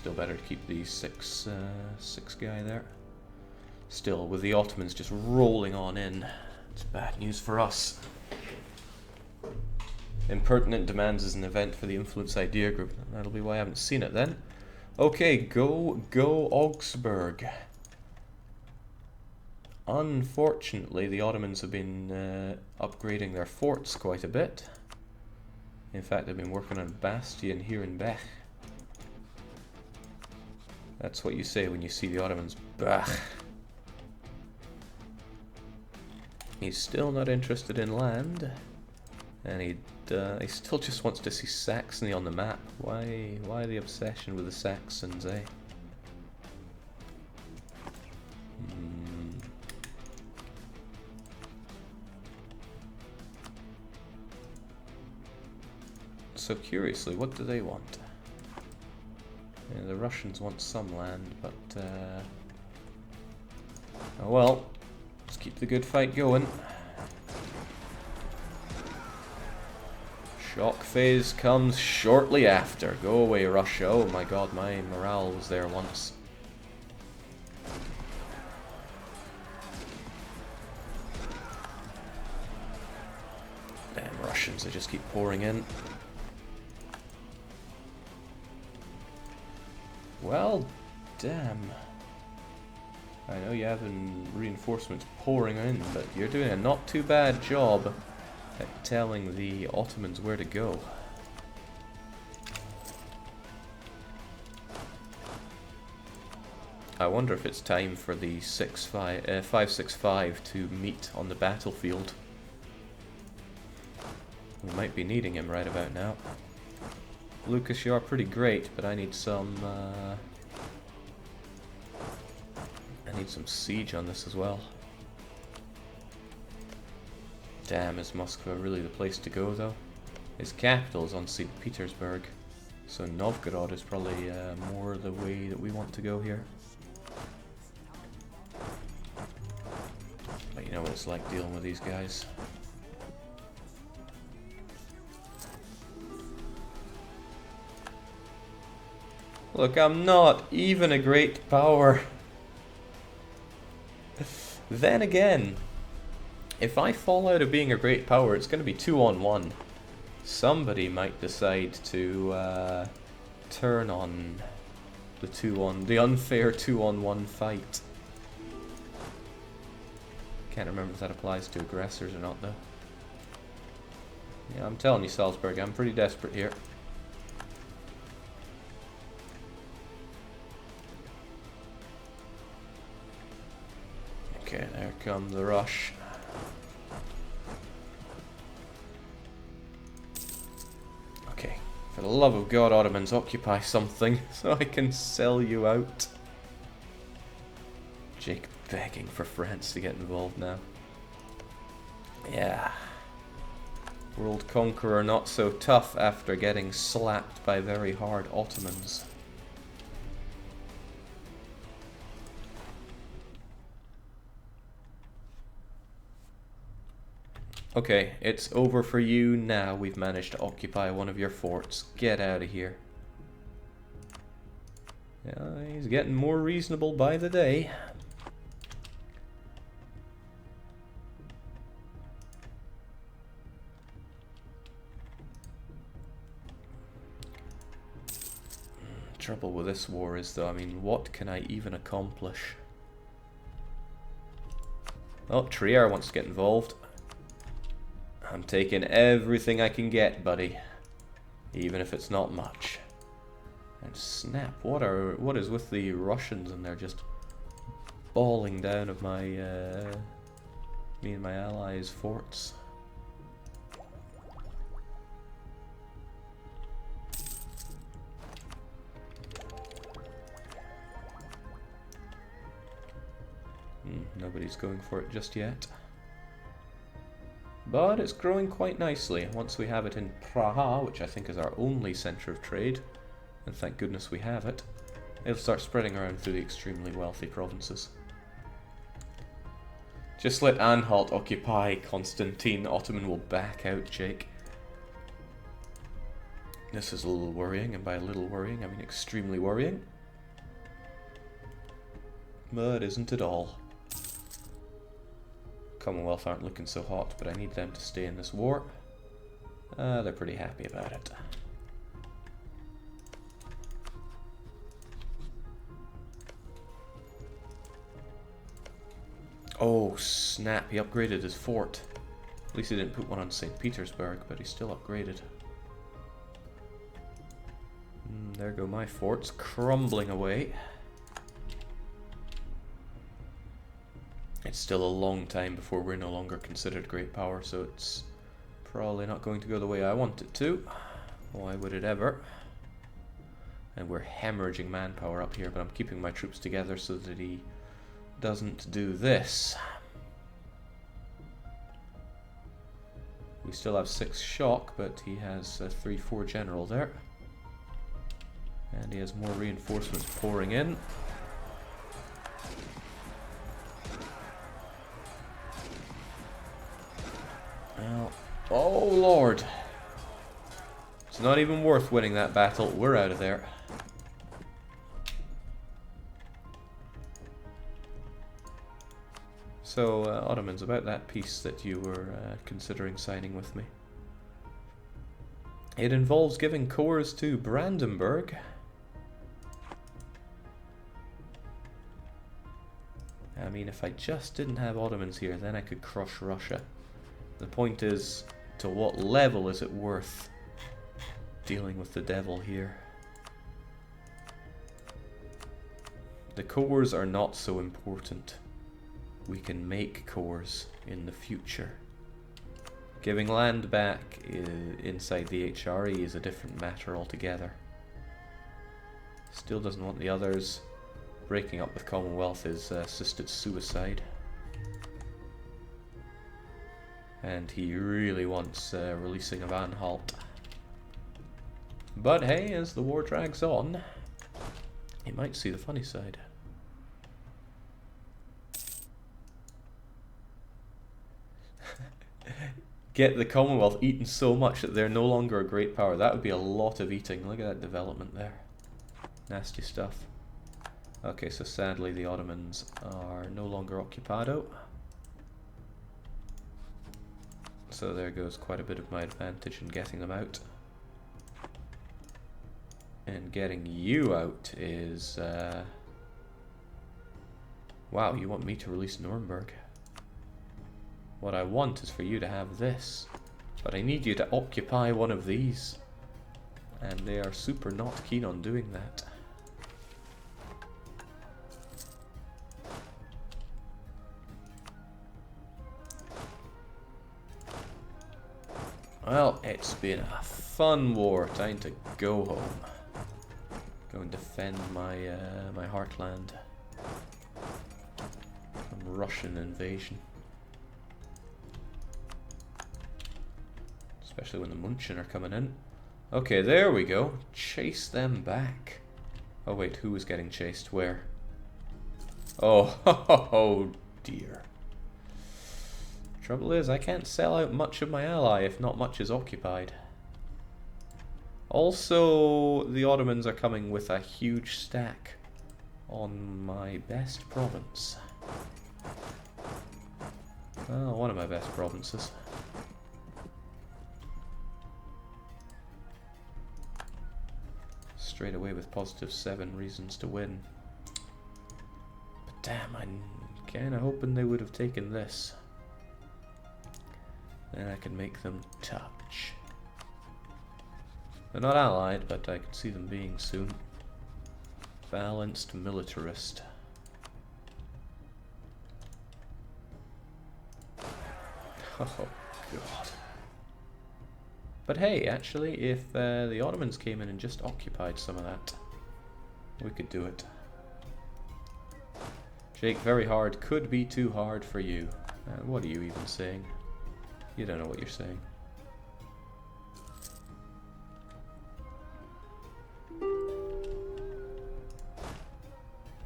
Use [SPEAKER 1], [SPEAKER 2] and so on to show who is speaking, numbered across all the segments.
[SPEAKER 1] Still better to keep the 6 guy there. Still, with the Ottomans just rolling on in, it's bad news for us. Impertinent demands is an event for the Influence Idea Group. That'll be why I haven't seen it then. Okay, go Augsburg. Unfortunately, the Ottomans have been upgrading their forts quite a bit. In fact, they've been working on Bastion here in Bech. That's what you say when you see the Ottomans. Bah. He's still not interested in land. And he still just wants to see Saxony on the map. Why the obsession with the Saxons, eh? So curiously, what do they want? Yeah, the Russians want some land, but oh well, let's keep the good fight going. Shock phase comes shortly after. Go away, Russia. Oh my god, my morale was there once. Damn Russians, they just keep pouring in. Well, damn. I know you have reinforcements pouring in, but you're doing a not too bad job at telling the Ottomans where to go. I wonder if it's time for the 565 to meet on the battlefield. We might be needing him right about now. Lucas, you are pretty great, but I need some siege on this as well. Damn, is Moscow really the place to go though? His capital is on St. Petersburg, so Novgorod is probably more the way that we want to go here. But you know what it's like dealing with these guys. Look, I'm not even a great power. Then again, if I fall out of being a great power, it's going to be 2-on-1. Somebody might decide to turn on the unfair 2-on-1 fight. Can't remember if that applies to aggressors or not, though. Yeah, I'm telling you, Salzburg, I'm pretty desperate here. Okay, there comes the rush. Okay, for the love of God, Ottomans, occupy something so I can sell you out. Jake begging for France to get involved now. Yeah. World Conqueror not so tough after getting slapped by very hard Ottomans. Okay, it's over for you now. We've managed to occupy one of your forts. Get out of here. Yeah, he's getting more reasonable by the day. Trouble with this war is, though, I mean, what can I even accomplish? Oh, Trier wants to get involved. I'm taking everything I can get, buddy. Even if it's not much. And snap, what is with the Russians and they're just balling down of my me and my allies' forts. Nobody's going for it just yet. But it's growing quite nicely. Once we have it in Praha, which I think is our only centre of trade, and thank goodness we have it, it'll start spreading around through the extremely wealthy provinces. Just let Anhalt occupy Constantine. Ottoman will back out, Jake. This is a little worrying, and by a little worrying, I mean extremely worrying. But isn't it all? Commonwealth aren't looking so hot, but I need them to stay in this war. They're pretty happy about it. Oh snap, he upgraded his fort. At least he didn't put one on St. Petersburg, but he's still upgraded. There go my forts, crumbling away. It's still a long time before we're no longer considered great power, so it's probably not going to go the way I want it to. Why would it ever? And we're hemorrhaging manpower up here, but I'm keeping my troops together so that he doesn't do this. We still have 6 shock, but he has a 3-4 general there. And he has more reinforcements pouring in. Well, oh lord. It's not even worth winning that battle. We're out of there. So, Ottomans, about that peace that you were considering signing with me. It involves giving cores to Brandenburg. I mean, if I just didn't have Ottomans here, then I could crush Russia. The point is, to what level is it worth dealing with the devil here? The cores are not so important. We can make cores in the future. Giving land back inside the HRE is a different matter altogether. Still doesn't want the others. Breaking up with Commonwealth is assisted suicide. And he really wants releasing of Anhalt. But hey, as the war drags on, he might see the funny side. Get the Commonwealth eaten so much that they're no longer a great power. That would be a lot of eating. Look at that development there. Nasty stuff. Okay, so sadly the Ottomans are no longer occupado. So there goes quite a bit of my advantage in getting them out. And getting you out is... Wow, you want me to release Nuremberg? What I want is for you to have this. But I need you to occupy one of these. And they are super not keen on doing that. Well, it's been a fun war. Time to go home. Go and defend my my heartland from Russian invasion. Especially when the Munchen are coming in. Okay, there we go. Chase them back. Oh wait, who was getting chased? Where? Oh, oh dear. Trouble is, I can't sell out much of my ally if not much is occupied. Also, the Ottomans are coming with a huge stack on my best province. Well, one of my best provinces. Straight away with +7 reasons to win. But damn, I'm kinda hoping they would have taken this. Then I can make them touch. They're not allied, but I can see them being soon. Balanced militarist. Oh god. But hey, actually, if the Ottomans came in and just occupied some of that, we could do it. Jake, very hard could be too hard for you. What are you even saying? You don't know what you're saying.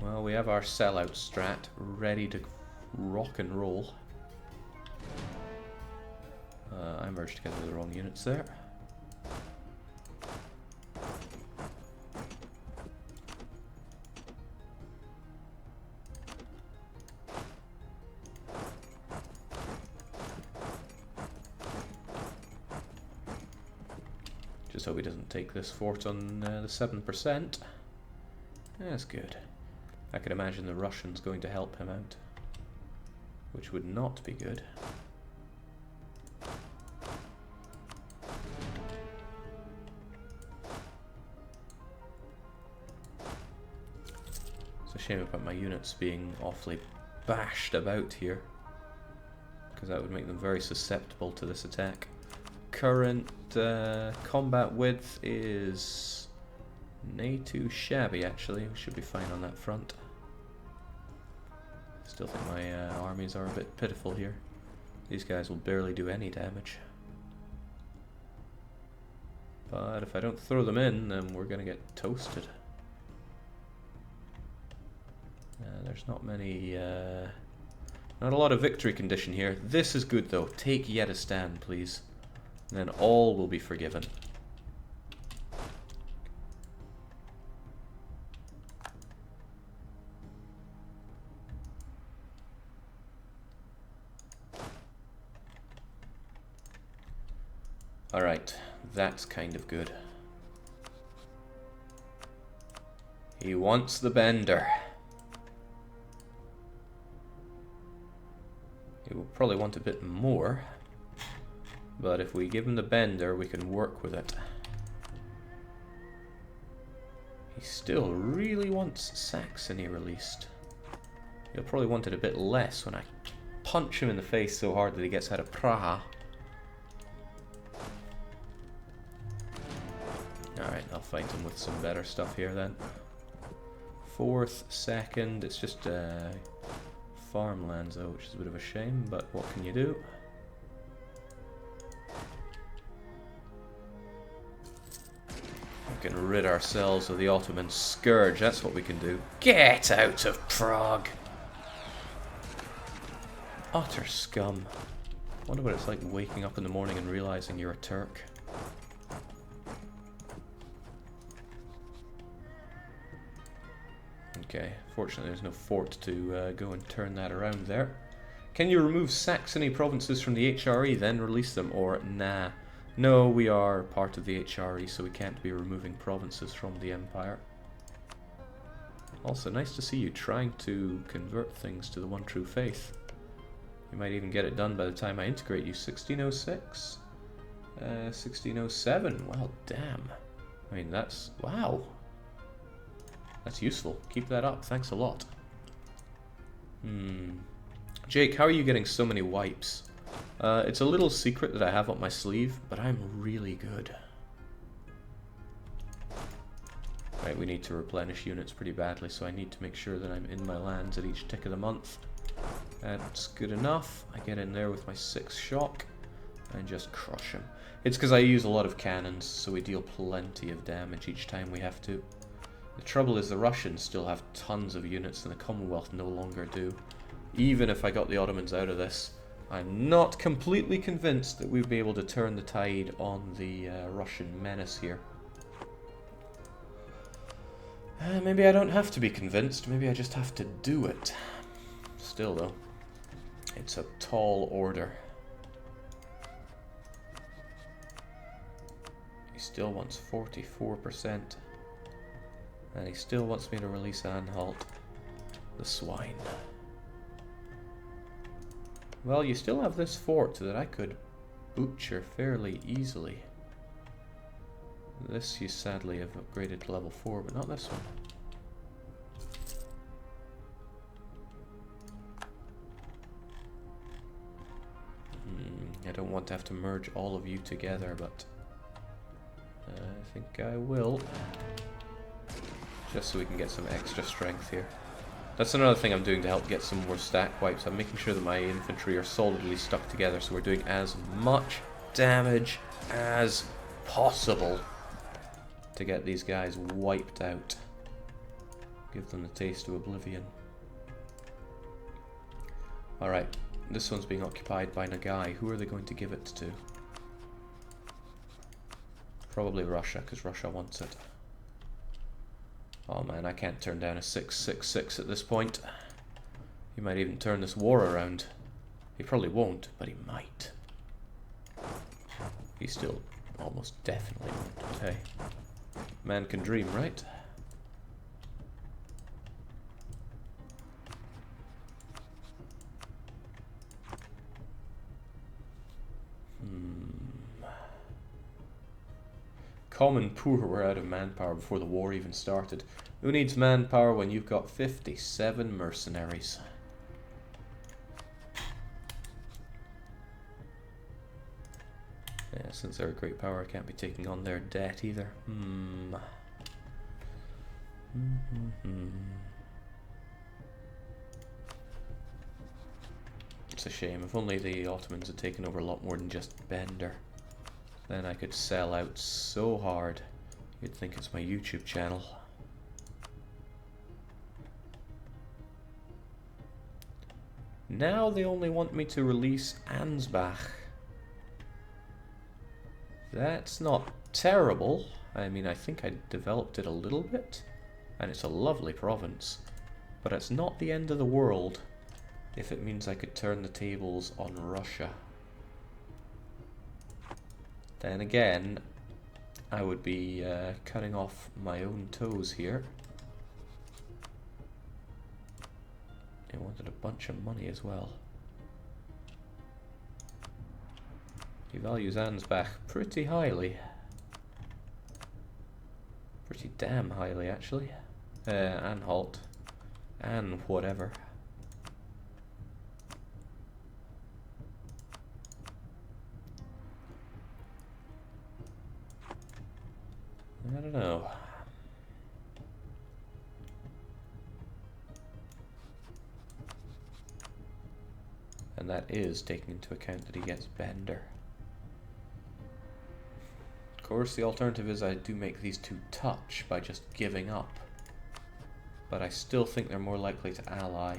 [SPEAKER 1] Well, we have our sellout strat ready to rock and roll. I merged together the wrong units there. Just hope he doesn't take this fort on the 7%. That's good. I could imagine the Russians going to help him out, which would not be good. It's a shame about my units being awfully bashed about here, because that would make them very susceptible to this attack. Current combat width is nay too shabby, actually. We should be fine on that front. Still think my armies are a bit pitiful here. These guys will barely do any damage. But if I don't throw them in, then we're gonna get toasted. There's not many, not a lot of victory condition here. This is good though. Take Yedistan, please. And then all will be forgiven. Alright, that's kind of good. He wants the bender. He will probably want a bit more. But if we give him the bender, we can work with it. He still really wants Saxony released. He'll probably want it a bit less when I punch him in the face so hard that he gets out of Praha. Alright, I'll fight him with some better stuff here then. 4th, 2nd, it's just farmlands though, which is a bit of a shame, but what can you do? We can rid ourselves of the Ottoman scourge, that's what we can do. Get out of Prague! Utter scum. Wonder what it's like waking up in the morning and realizing you're a Turk. Okay, fortunately there's no fort to go and turn that around there. Can you remove Saxony provinces from the HRE, then release them, or nah? No, we are part of the HRE, so we can't be removing provinces from the Empire. Also, nice to see you trying to convert things to the one true faith. You might even get it done by the time I integrate you. 1606? 1607, well damn. I mean, that's... wow. That's useful. Keep that up, thanks a lot. Jake, how are you getting so many wipes? It's a little secret that I have up my sleeve, but I'm really good. Right, we need to replenish units pretty badly, so I need to make sure that I'm in my lands at each tick of the month. That's good enough. I get in there with my 6 shock and just crush him. It's because I use a lot of cannons, so we deal plenty of damage each time we have to. The trouble is the Russians still have tons of units and the Commonwealth no longer do. Even if I got the Ottomans out of this, I'm not completely convinced that we'd be able to turn the tide on the Russian menace here. Maybe I don't have to be convinced, maybe I just have to do it. Still though, it's a tall order. He still wants 44%. And he still wants me to release Anhalt. The swine. Well, you still have this fort that I could butcher fairly easily. This you sadly have upgraded to level 4, but not this one. I don't want to have to merge all of you together, but I think I will. Just so we can get some extra strength here. That's another thing I'm doing to help get some more stack wipes. I'm making sure that my infantry are solidly stuck together, so we're doing as much damage as possible to get these guys wiped out. Give them the taste of oblivion. Alright, this one's being occupied by Nagai. Who are they going to give it to? Probably Russia, because Russia wants it. Oh man, I can't turn down a 666 at this point. He might even turn this war around. He probably won't, but he might. He's still Almost definitely won't. Hey, man can dream, right? Common poor were out of manpower before the war even started. Who needs manpower when you've got 57 mercenaries? Yeah, since they're a great power, I can't be taking on their debt either. It's a shame. If only the Ottomans had taken over a lot more than just Bender. Then I could sell out so hard. You'd think it's my YouTube channel. Now they only want me to release Ansbach. That's not terrible. I mean, I think I developed it a little bit. And it's a lovely province. But it's not the end of the world if it means I could turn the tables on Russia. Then again, I would be cutting off my own toes here. They wanted a bunch of money as well. He values Ansbach pretty highly. Pretty damn highly, actually. Anhalt. And whatever. I don't know. And that is taking into account that he gets Bender. Of course, the alternative is I do make these two touch by just giving up. But I still think they're more likely to ally.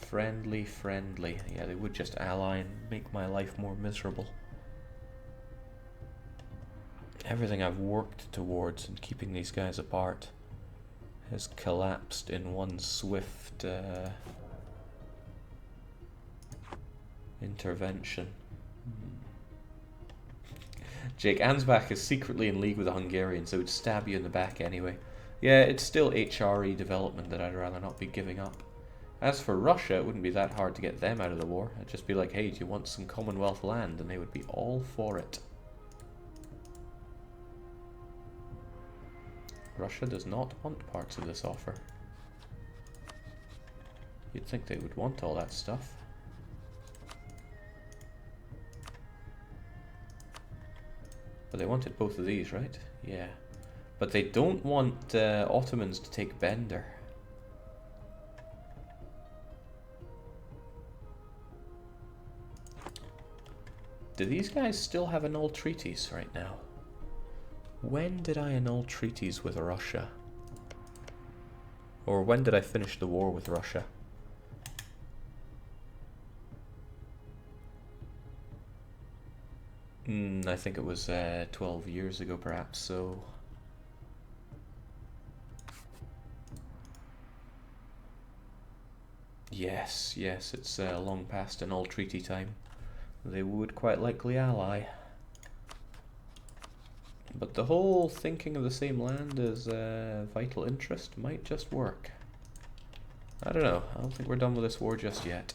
[SPEAKER 1] Friendly, friendly. Yeah, they would just ally and make my life more miserable. Everything I've worked towards in keeping these guys apart has collapsed in one swift intervention. Jake, Ansbach is secretly in league with the Hungarians, so it would stab you in the back anyway. Yeah, it's still HRE development that I'd rather not be giving up. As for Russia, it wouldn't be that hard to get them out of the war. I'd just be like, hey, do you want some Commonwealth land? And they would be all for it. Russia does not want parts of this offer. You'd think they would want all that stuff. But they wanted both of these, right? Yeah. But they don't want Ottomans to take Bender. Do these guys still have annul treaties right now? When did I annul treaties with Russia? Or when did I finish the war with Russia? I think it was 12 years ago perhaps, so... Yes, it's long past annul treaty time. They would quite likely ally. But the whole thinking of the same land as vital interest might just work. I don't know. I don't think we're done with this war just yet.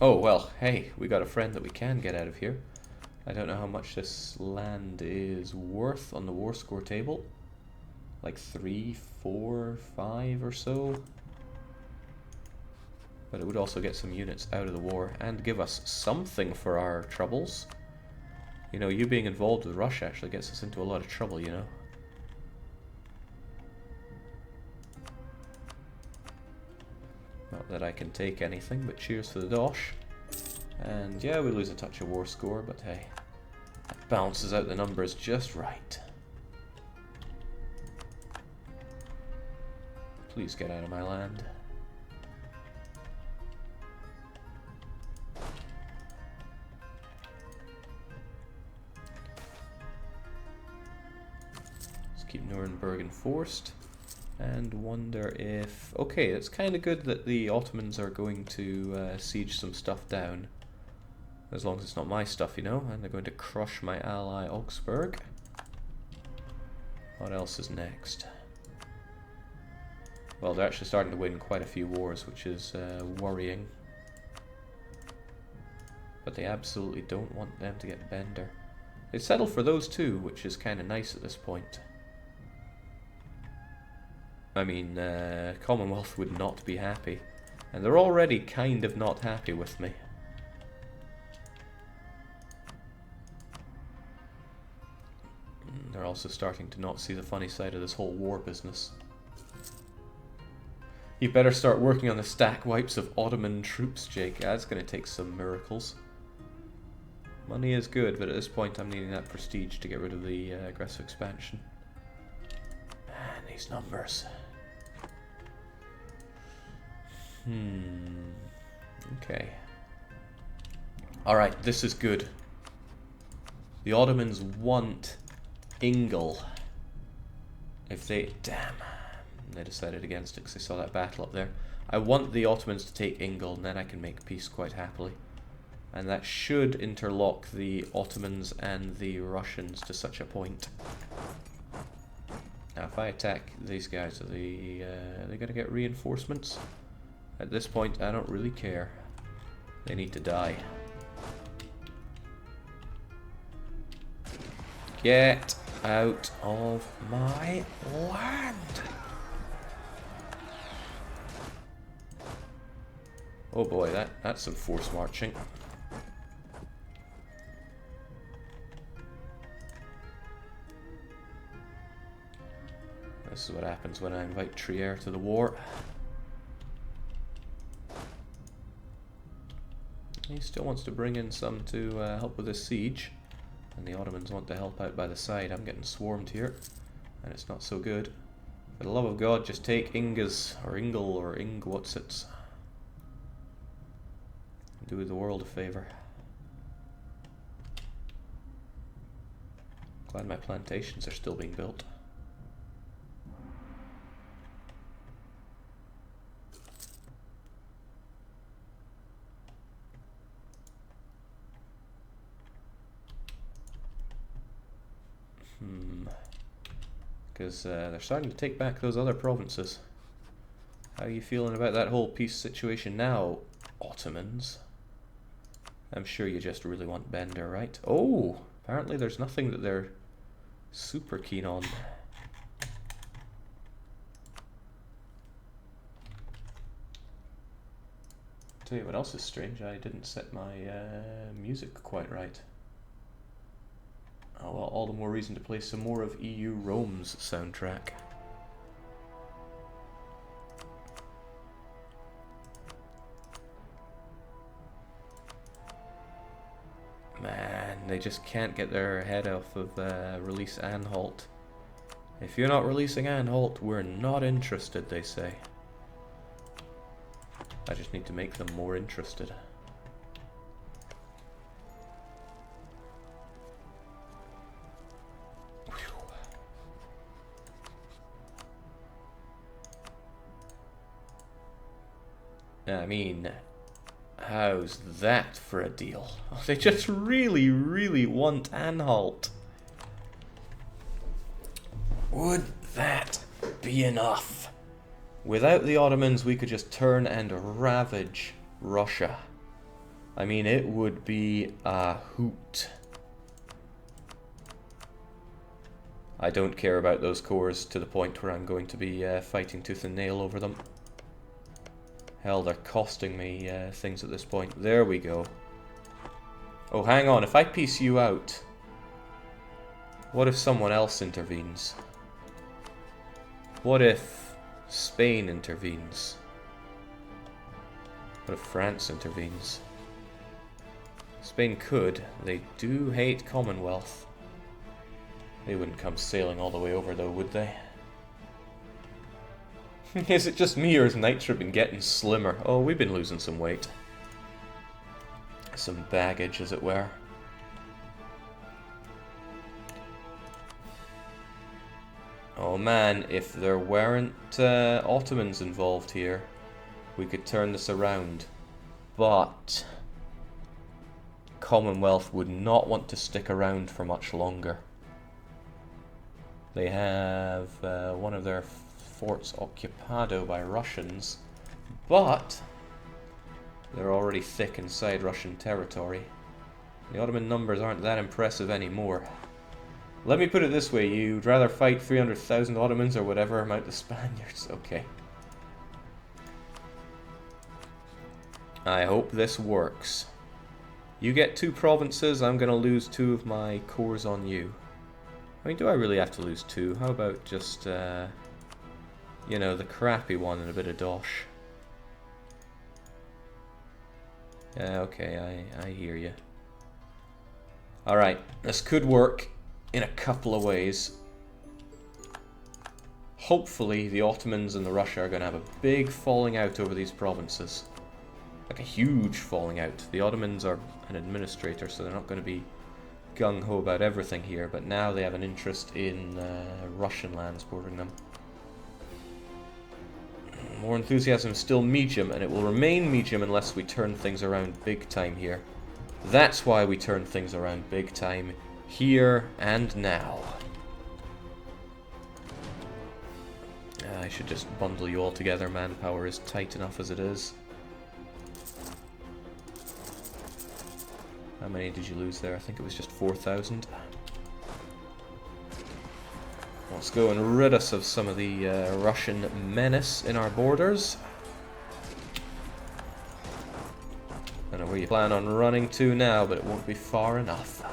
[SPEAKER 1] Oh, well, hey, we got a friend that we can get out of here. I don't know how much this land is worth on the war score table. Like 3, 4, 5 or so. But it would also get some units out of the war and give us something for our troubles. You know, you being involved with Russia actually gets us into a lot of trouble, you know. Not that I can take anything, but cheers for the dosh. And yeah, we lose a touch of war score, but hey, that balances out the numbers just right. Please get out of my land. Keep Nuremberg enforced and wonder if... Okay, it's kind of good that the Ottomans are going to siege some stuff down. As long as it's not my stuff, you know. And they're going to crush my ally Augsburg. What else is next? Well, they're actually starting to win quite a few wars, which is worrying. But they absolutely don't want them to get Bender. They settle for those two, which is kind of nice at this point. I mean, Commonwealth would not be happy. And they're already kind of not happy with me. They're also starting to not see the funny side of this whole war business. You better start working on the stack wipes of Ottoman troops, Jake. That's going to take some miracles. Money is good, but at this point I'm needing that prestige to get rid of the aggressive expansion. Man, these numbers. Okay. Alright, this is good. The Ottomans want Ingle. If they... Damn. They decided against it because they saw that battle up there. I want the Ottomans to take Ingle, and then I can make peace quite happily. And that should interlock the Ottomans and the Russians to such a point. Now, if I attack these guys, are they going to get reinforcements? At this point, I don't really care. They need to die. Get out of my land! Oh boy, that's some force marching. This is what happens when I invite Trier to the war. He still wants to bring in some to help with this siege. And the Ottomans want to help out by the side. I'm getting swarmed here. And it's not so good. For the love of God, just take Ingas, or Ingle, or Ingwhatsits. Do the world a favour. Glad my plantations are still being built. Because they're starting to take back those other provinces. How are you feeling about that whole peace situation now, Ottomans? I'm sure you just really want Bender, right? Oh! Apparently there's nothing that they're super keen on. Tell you what else is strange, I didn't set my music quite right. Oh well, all the more reason to play some more of EU Rome's soundtrack. Man, they just can't get their head off of release Anhalt. If you're not releasing Anhalt, we're not interested, they say. I just need to make them more interested. I mean, how's that for a deal? Oh, they just really, really want Anhalt. Would that be enough? Without the Ottomans, we could just turn and ravage Russia. I mean, it would be a hoot. I don't care about those cores to the point where I'm going to be fighting tooth and nail over them. Hell, they're costing me things at this point. There we go. Oh, hang on. If I piece you out, what if someone else intervenes? What if Spain intervenes? What if France intervenes? Spain could. They do hate Commonwealth. They wouldn't come sailing all the way over though, would they? Is it just me or has Nitro been getting slimmer? Oh, we've been losing some weight. Some baggage, as it were. Oh man, if there weren't Ottomans involved here, we could turn this around. But Commonwealth would not want to stick around for much longer. They have one of their forts occupado by Russians, but they're already thick inside Russian territory. The Ottoman numbers aren't that impressive anymore. Let me put it this way, you'd rather fight 300,000 Ottomans or whatever amount of Spaniards. Okay. I hope this works. You get 2 provinces, I'm gonna lose 2 of my cores on you. I mean, do I really have to lose 2? How about just, you know, the crappy one and a bit of dosh? Yeah, okay, I hear you. Alright, this could work in a couple of ways. Hopefully the Ottomans and the Russia are going to have a big falling out over these provinces. Like a huge falling out. The Ottomans are an administrator, so they're not going to be gung-ho about everything here, but now they have an interest in Russian lands bordering them. More enthusiasm is still medium, and it will remain medium unless we turn things around big time here. That's why we turn things around big time, here and now. I should just bundle you all together. Manpower is tight enough as it is. How many did you lose there? I think it was just 4,000. Let's go and rid us of some of the Russian menace in our borders. I don't know where you plan on running to now, but it won't be far enough.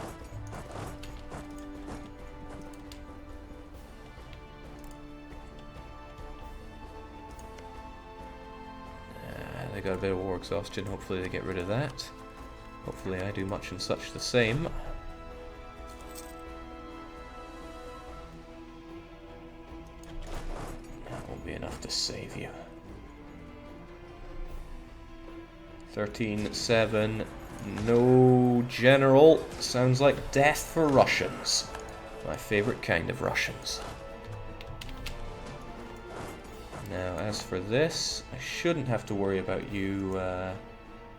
[SPEAKER 1] They got a bit of war exhaustion. Hopefully they get rid of that. Hopefully I do much and such the same. That won't be enough to save you. 13-7. No general. Sounds like death for Russians. My favorite kind of Russians. Now, as for this, I shouldn't have to worry about you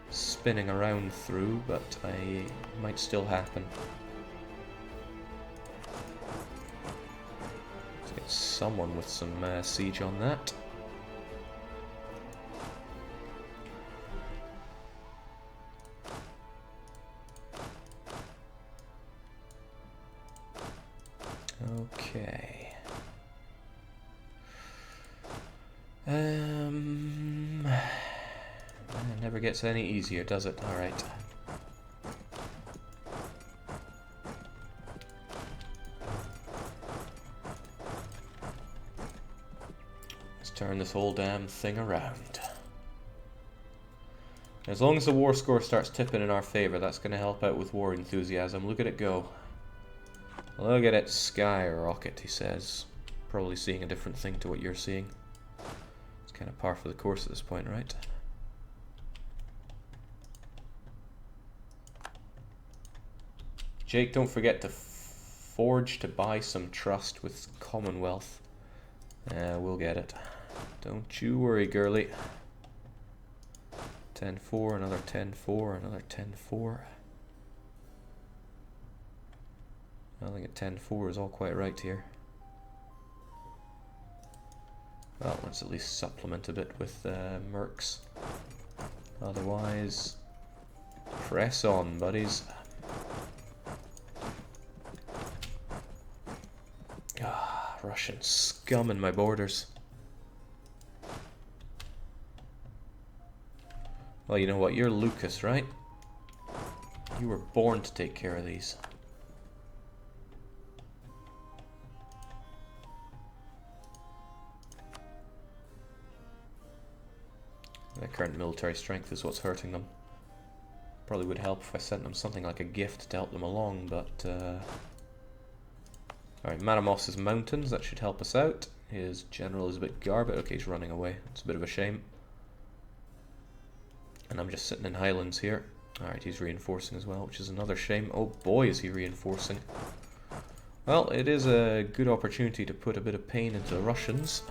[SPEAKER 1] spinning around through, but it might still happen. Let's get someone with some siege on that. Okay. It never gets any easier, does it? Alright. Let's turn this whole damn thing around. As long as the war score starts tipping in our favor, that's going to help out with war enthusiasm. Look at it go. Look at it skyrocket, he says. Probably seeing a different thing to what you're seeing. It's kind of par for the course at this point, right? Jake, don't forget to forge to buy some trust with Commonwealth. We'll get it. Don't you worry, girly. 10-4, another 10-4, another 10-4. I think a 10-4 is all quite right here. Well, let's at least supplement a bit with mercs. Otherwise, press on, buddies. Ah, Russian scum in my borders. Well, you know what? You're Lucas, right? You were born to take care of these. Their current military strength is what's hurting them. Probably would help if I sent them something like a gift to help them along, but... Alright, Matamoss's mountains, that should help us out. His general is a bit garbage. Okay, he's running away. It's a bit of a shame. And I'm just sitting in highlands here. Alright, he's reinforcing as well, which is another shame. Oh boy, is he reinforcing. Well, it is a good opportunity to put a bit of pain into the Russians.